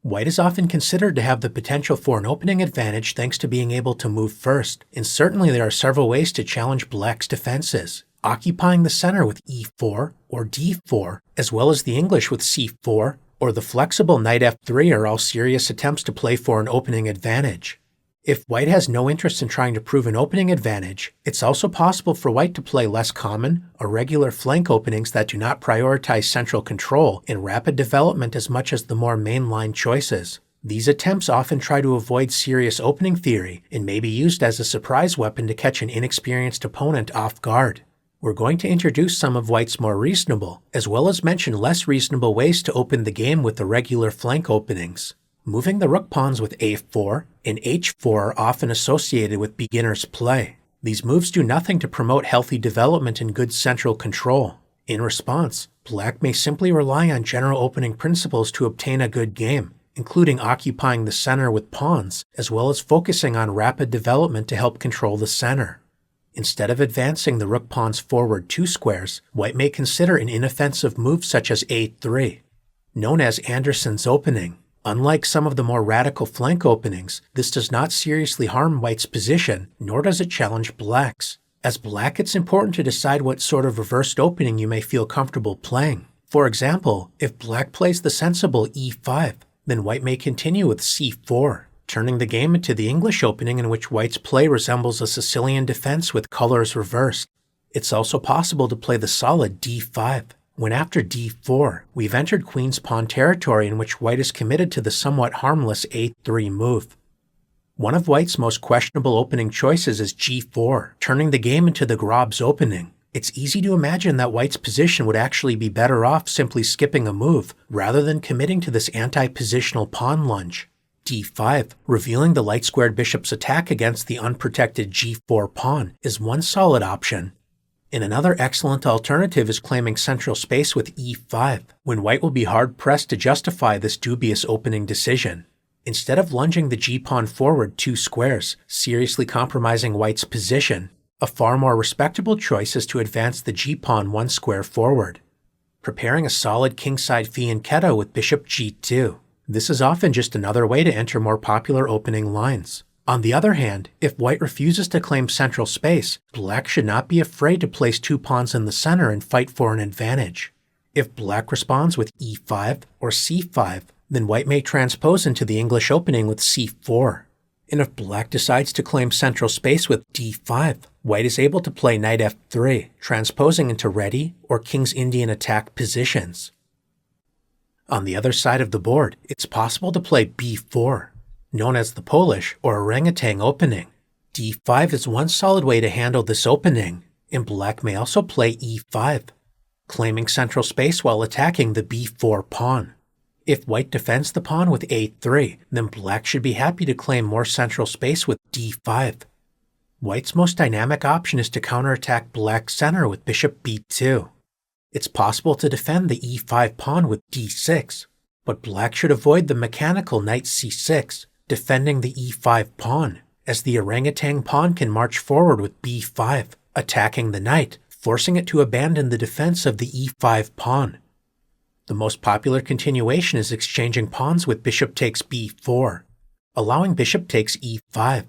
White is often considered to have the potential for an opening advantage thanks to being able to move first, and certainly there are several ways to challenge black's defenses. Occupying the center with e4 or d4, as well as the English with c4, or the flexible knight f3 are all serious attempts to play for an opening advantage. If white has no interest in trying to prove an opening advantage, it's also possible for white to play less common, irregular flank openings that do not prioritize central control and rapid development as much as the more mainline choices. These attempts often try to avoid serious opening theory and may be used as a surprise weapon to catch an inexperienced opponent off guard. We're going to introduce some of white's more reasonable, as well as mention less reasonable ways to open the game with irregular flank openings. Moving the rook pawns with a4 and h4 are often associated with beginner's play. These moves do nothing to promote healthy development and good central control. In response, black may simply rely on general opening principles to obtain a good game, including occupying the center with pawns, as well as focusing on rapid development to help control the center. Instead of advancing the rook pawns forward 2 squares, white may consider an inoffensive move such as a3, known as Anderson's opening. Unlike some of the more radical flank openings, this does not seriously harm white's position, nor does it challenge black's. As black, it's important to decide what sort of reversed opening you may feel comfortable playing. For example, if black plays the sensible e5, then white may continue with c4, turning the game into the English opening in which white's play resembles a Sicilian defense with colors reversed. It's also possible to play the solid d5, when after d4, we've entered queen's pawn territory in which white is committed to the somewhat harmless a3 move. One of white's most questionable opening choices is g4, turning the game into the Grob's opening. It's easy to imagine that white's position would actually be better off simply skipping a move, rather than committing to this anti-positional pawn lunge. d5, revealing the light-squared bishop's attack against the unprotected g4 pawn, is one solid option. And another excellent alternative is claiming central space with e5, when white will be hard-pressed to justify this dubious opening decision. Instead of lunging the g-pawn forward 2 squares, seriously compromising white's position, a far more respectable choice is to advance the g-pawn 1 square forward, preparing a solid kingside fianchetto with bishop g2. This is often just another way to enter more popular opening lines. On the other hand, if white refuses to claim central space, black should not be afraid to place 2 pawns in the center and fight for an advantage. If black responds with e5 or c5, then white may transpose into the English opening with c4. And if black decides to claim central space with d5, white is able to play knight f3, transposing into ready or King's Indian attack positions. On the other side of the board, it's possible to play b4, known as the Polish or orangutan opening. d5 is one solid way to handle this opening, and black may also play e5, claiming central space while attacking the b4 pawn. If white defends the pawn with a3, then black should be happy to claim more central space with d5. White's most dynamic option is to counterattack black's center with bishop b2. It's possible to defend the e5 pawn with d6, but black should avoid the mechanical knight c6, defending the e5 pawn, as the orangutan pawn can march forward with b5, attacking the knight, forcing it to abandon the defense of the e5 pawn. The most popular continuation is exchanging pawns with bishop takes b4, allowing bishop takes e5.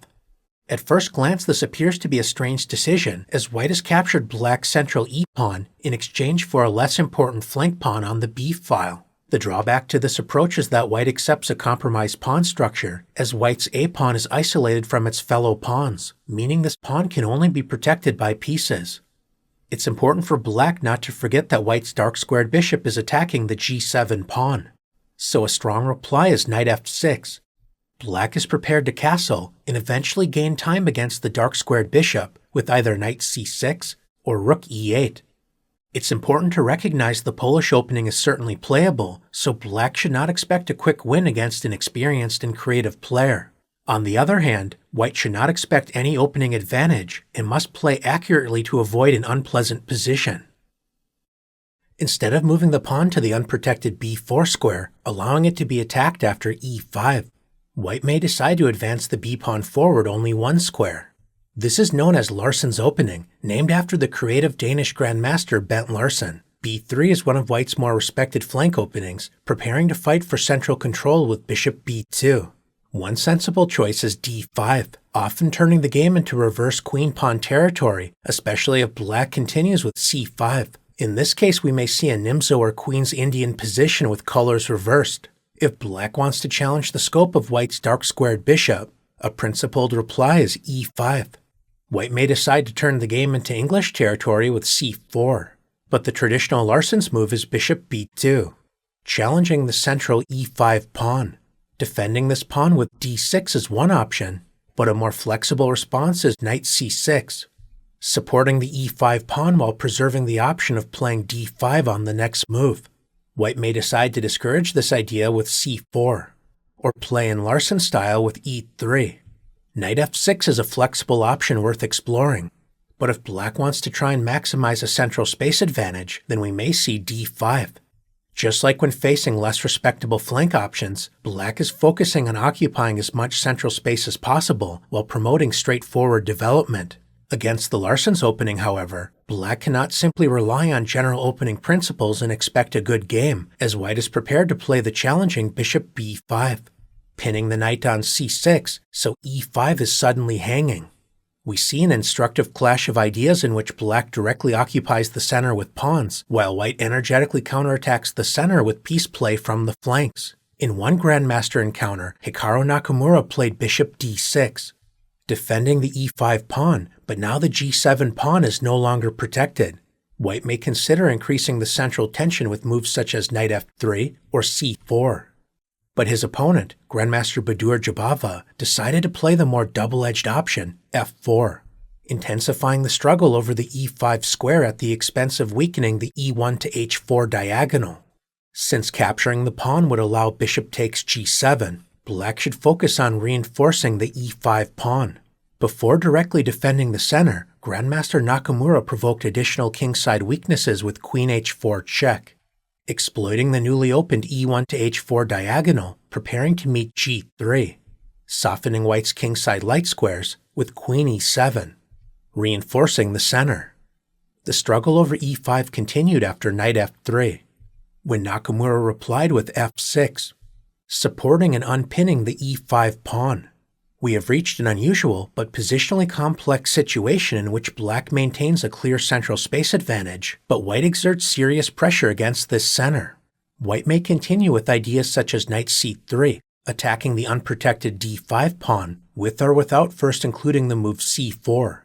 At first glance, this appears to be a strange decision, as white has captured black's central e-pawn in exchange for a less important flank pawn on the b-file. The drawback to this approach is that white accepts a compromised pawn structure, as white's a-pawn is isolated from its fellow pawns, meaning this pawn can only be protected by pieces. It's important for black not to forget that white's dark-squared bishop is attacking the g7 pawn. So a strong reply is knight f6. Black is prepared to castle and eventually gain time against the dark-squared bishop with either knight c6 or rook e8. It's important to recognize the Polish opening is certainly playable, so black should not expect a quick win against an experienced and creative player. On the other hand, white should not expect any opening advantage and must play accurately to avoid an unpleasant position. Instead of moving the pawn to the unprotected b4 square, allowing it to be attacked after e5, white may decide to advance the b-pawn forward only 1 square. This is known as Larsen's opening, named after the creative Danish grandmaster Bent Larsen. b3 is one of white's more respected flank openings, preparing to fight for central control with bishop b2. One sensible choice is d5, often turning the game into reverse queen-pawn territory, especially if black continues with c5. In this case, we may see a Nimzo or Queen's Indian position with colors reversed. If black wants to challenge the scope of white's dark-squared bishop, a principled reply is e5. White may decide to turn the game into English territory with c4, but the traditional Larsen's move is bishop b2, challenging the central e5 pawn. Defending this pawn with d6 is one option, but a more flexible response is knight c6, supporting the e5 pawn while preserving the option of playing d5 on the next move. White may decide to discourage this idea with c4, or play in Larsen style with e3. Knight f6 is a flexible option worth exploring, but if black wants to try and maximize a central space advantage, then we may see d5. Just like when facing less respectable flank options, black is focusing on occupying as much central space as possible while promoting straightforward development. Against the Larsen's opening, however, black cannot simply rely on general opening principles and expect a good game, as white is prepared to play the challenging bishop b5, pinning the knight on c6, so e5 is suddenly hanging. We see an instructive clash of ideas in which black directly occupies the center with pawns, while white energetically counterattacks the center with piece play from the flanks. In one Grandmaster encounter, Hikaru Nakamura played bishop d6, defending the e5 pawn, but now the g7 pawn is no longer protected. White may consider increasing the central tension with moves such as knight f3 or c4. But his opponent, Grandmaster Badur Jabava, decided to play the more double-edged option, f4, intensifying the struggle over the e5 square at the expense of weakening the e1 to h4 diagonal. Since capturing the pawn would allow bishop takes g7, black should focus on reinforcing the e5 pawn. Before directly defending the center, Grandmaster Nakamura provoked additional kingside weaknesses with queen h4 check, exploiting the newly opened e1 to h4 diagonal, preparing to meet g3, softening white's kingside light squares with queen e7, reinforcing the center. The struggle over e5 continued after knight f3, when Nakamura replied with f6, supporting and unpinning the e5 pawn. We have reached an unusual but positionally complex situation in which black maintains a clear central space advantage, but white exerts serious pressure against this center. White may continue with ideas such as knight c3, attacking the unprotected d5 pawn, with or without first including the move c4.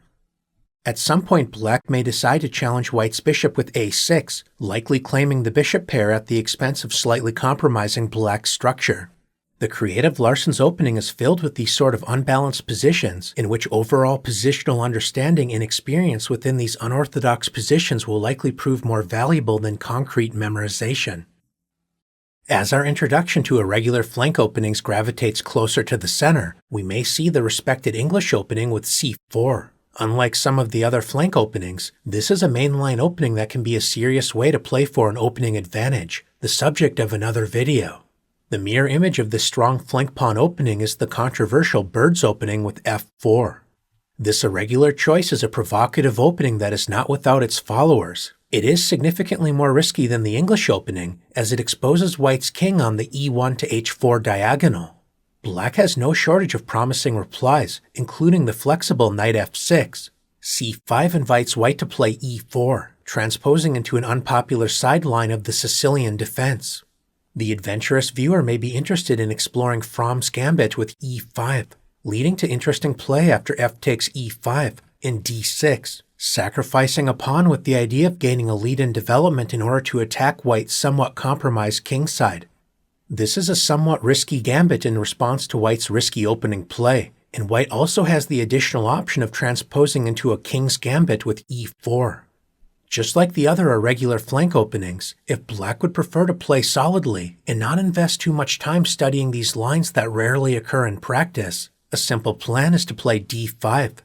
At some point, black may decide to challenge white's bishop with a6, likely claiming the bishop pair at the expense of slightly compromising black's structure. The creative Larsen's opening is filled with these sort of unbalanced positions in which overall positional understanding and experience within these unorthodox positions will likely prove more valuable than concrete memorization. As our introduction to irregular flank openings gravitates closer to the center, we may see the respected English opening with c4. Unlike some of the other flank openings, this is a mainline opening that can be a serious way to play for an opening advantage, the subject of another video. The mirror image of this strong flank pawn opening is the controversial bird's opening with f4. This irregular choice is a provocative opening that is not without its followers. It is significantly more risky than the English opening, as it exposes white's king on the e1 to h4 diagonal. Black has no shortage of promising replies, including the flexible knight f6. c5 invites white to play e4, transposing into an unpopular sideline of the Sicilian defense. The adventurous viewer may be interested in exploring Fromm's gambit with e5, leading to interesting play after f takes e5 and d6, sacrificing a pawn with the idea of gaining a lead in development in order to attack white's somewhat compromised kingside. This is a somewhat risky gambit in response to white's risky opening play, and white also has the additional option of transposing into a king's gambit with e4. Just like the other irregular flank openings, if black would prefer to play solidly and not invest too much time studying these lines that rarely occur in practice, a simple plan is to play d5,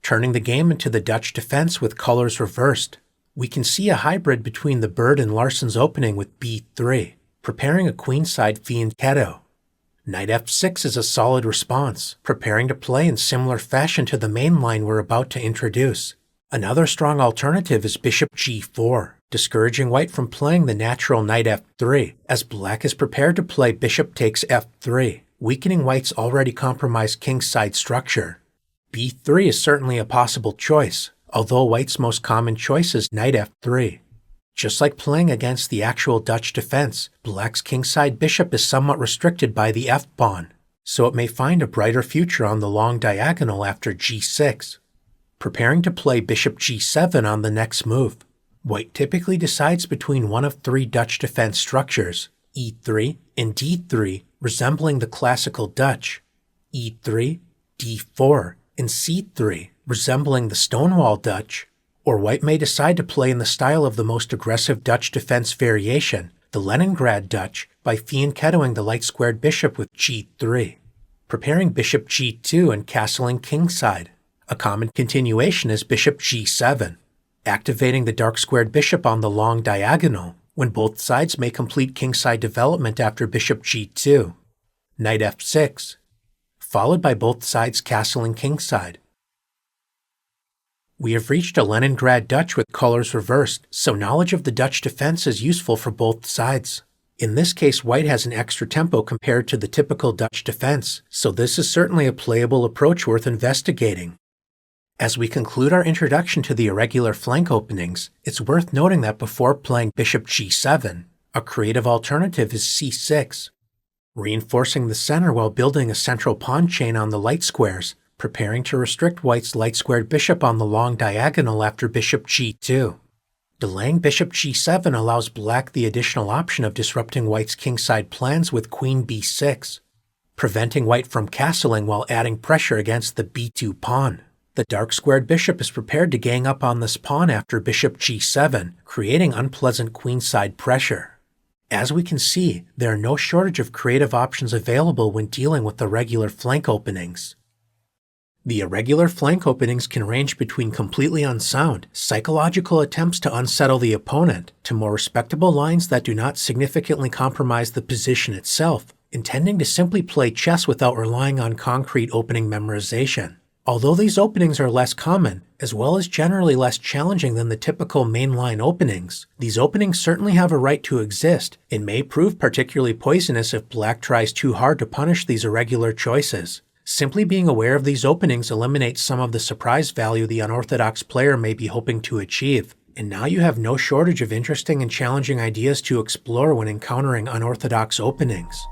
turning the game into the Dutch defense with colors reversed. We can see a hybrid between the bird and Larsen's opening with b3, preparing a queenside fianchetto. Knight f6 is a solid response, preparing to play in similar fashion to the main line we're about to introduce. Another strong alternative is bishop g4, discouraging white from playing the natural knight f3, as black is prepared to play bishop takes f3, weakening white's already compromised kingside structure. b3 is certainly a possible choice, although white's most common choice is knight f3. Just like playing against the actual Dutch defense, black's kingside bishop is somewhat restricted by the f-pawn, so it may find a brighter future on the long diagonal after g6. Preparing to play bishop g7 on the next move, white typically decides between one of three Dutch defense structures, e3 and d3, resembling the classical Dutch, e3, d4, and c3, resembling the Stonewall Dutch, or white may decide to play in the style of the most aggressive Dutch defense variation, the Leningrad Dutch, by fianchettoing the light-squared bishop with g3, preparing bishop g2 and castling kingside. A common continuation is bishop g7, activating the dark-squared bishop on the long diagonal, when both sides may complete kingside development after bishop g2, knight f6, followed by both sides castling kingside. We have reached a Leningrad Dutch with colors reversed, so knowledge of the Dutch defense is useful for both sides. In this case, white has an extra tempo compared to the typical Dutch defense, so this is certainly a playable approach worth investigating. As we conclude our introduction to the irregular flank openings, it's worth noting that before playing bishop g7, a creative alternative is c6, reinforcing the center while building a central pawn chain on the light squares, preparing to restrict white's light-squared bishop on the long diagonal after bishop g2. Delaying bishop g7 allows black the additional option of disrupting white's kingside plans with queen b6, preventing white from castling while adding pressure against the b2 pawn. The dark-squared bishop is prepared to gang up on this pawn after bishop g7, creating unpleasant queenside pressure. As we can see, there are no shortage of creative options available when dealing with the regular flank openings. The irregular flank openings can range between completely unsound, psychological attempts to unsettle the opponent to more respectable lines that do not significantly compromise the position itself, intending to simply play chess without relying on concrete opening memorization. Although these openings are less common, as well as generally less challenging than the typical mainline openings, these openings certainly have a right to exist and may prove particularly poisonous if black tries too hard to punish these irregular choices. Simply being aware of these openings eliminates some of the surprise value the unorthodox player may be hoping to achieve, and now you have no shortage of interesting and challenging ideas to explore when encountering unorthodox openings.